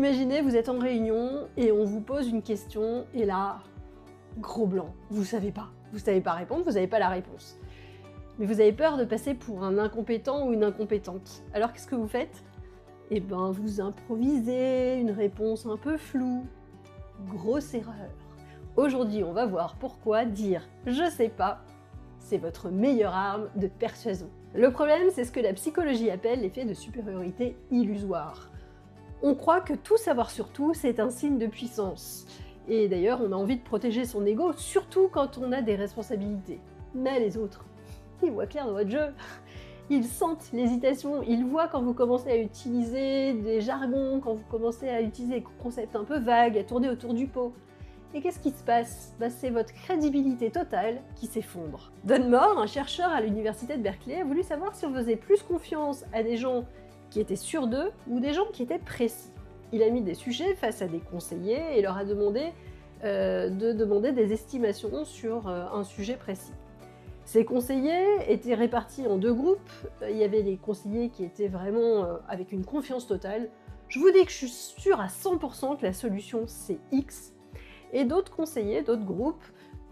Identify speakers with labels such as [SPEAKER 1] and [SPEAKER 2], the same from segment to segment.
[SPEAKER 1] Imaginez, vous êtes en réunion et on vous pose une question et là, gros blanc, vous savez pas répondre, vous n'avez pas la réponse. Mais vous avez peur de passer pour un incompétent ou une incompétente. Alors qu'est-ce que vous faites? Eh ben, vous improvisez une réponse un peu floue. Grosse erreur. Aujourd'hui, on va voir pourquoi dire « je sais pas » c'est votre meilleure arme de persuasion. Le problème, c'est ce que la psychologie appelle l'effet de supériorité illusoire. On croit que tout savoir sur tout, c'est un signe de puissance. Et d'ailleurs, on a envie de protéger son ego, surtout quand on a des responsabilités. Mais les autres, ils voient clair dans votre jeu. Ils sentent l'hésitation, ils voient quand vous commencez à utiliser des jargons, quand vous commencez à utiliser des concepts un peu vagues, à tourner autour du pot. Et qu'est-ce qui se passe? C'est votre crédibilité totale qui s'effondre. Don Moore, un chercheur à l'université de Berkeley, a voulu savoir si on faisait plus confiance à des gens qui étaient sûrs d'eux ou des gens qui étaient précis. Il a mis des sujets face à des conseillers et leur a demandé de demander des estimations sur un sujet précis. Ces conseillers étaient répartis en deux groupes. Il y avait les conseillers qui étaient vraiment avec une confiance totale. Je vous dis que je suis sûre à 100% que la solution c'est X. Et d'autres conseillers, d'autres groupes,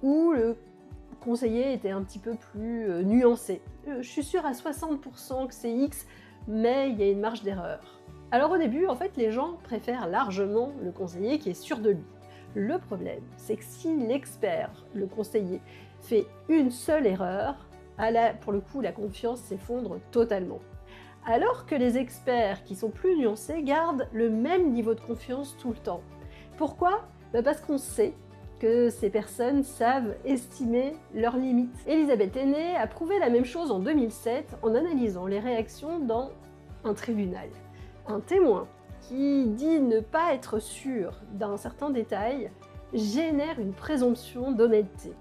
[SPEAKER 1] où le conseiller était un petit peu plus nuancé. Je suis sûre à 60% que c'est X, mais il y a une marge d'erreur. Alors au début, en fait, les gens préfèrent largement le conseiller qui est sûr de lui. Le problème, c'est que si l'expert, le conseiller, fait une seule erreur, pour le coup, la confiance s'effondre totalement. Alors que les experts qui sont plus nuancés gardent le même niveau de confiance tout le temps. Pourquoi ? Parce qu'on sait que ces personnes savent estimer leurs limites. Elisabeth Aîné a prouvé la même chose en 2007 en analysant les réactions dans un tribunal. Un témoin qui dit ne pas être sûr d'un certain détail génère une présomption d'honnêteté.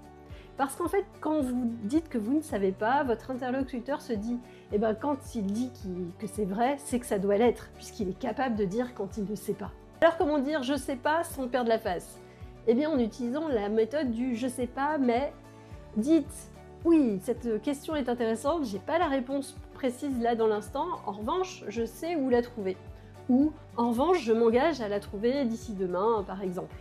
[SPEAKER 1] Parce qu'en fait, quand vous dites que vous ne savez pas, votre interlocuteur se dit quand il dit que c'est vrai, c'est que ça doit l'être, puisqu'il est capable de dire quand il ne sait pas. Alors comment dire « je sais pas » sans perdre la face? Eh bien en utilisant la méthode du « je sais pas mais », dites « oui, cette question est intéressante, j'ai pas la réponse précise là dans l'instant, en revanche, je sais où la trouver. » Ou « en revanche, je m'engage à la trouver d'ici demain, par exemple. »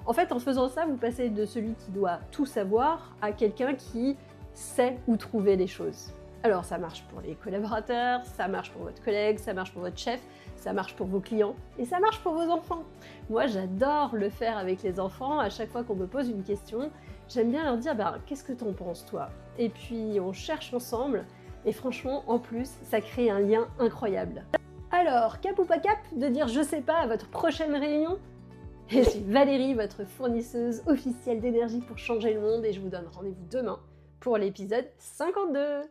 [SPEAKER 1] En fait, en faisant ça, vous passez de celui qui doit tout savoir à quelqu'un qui sait où trouver les choses. Alors ça marche pour les collaborateurs, ça marche pour votre collègue, ça marche pour votre chef, ça marche pour vos clients et ça marche pour vos enfants. Moi j'adore le faire avec les enfants, à chaque fois qu'on me pose une question, j'aime bien leur dire qu'est-ce que t'en penses toi? Et puis on cherche ensemble et franchement en plus ça crée un lien incroyable. Alors, cap ou pas cap de dire je sais pas à votre prochaine réunion? Je suis Valérie, votre fournisseuse officielle d'énergie pour changer le monde et je vous donne rendez-vous demain pour l'épisode 52.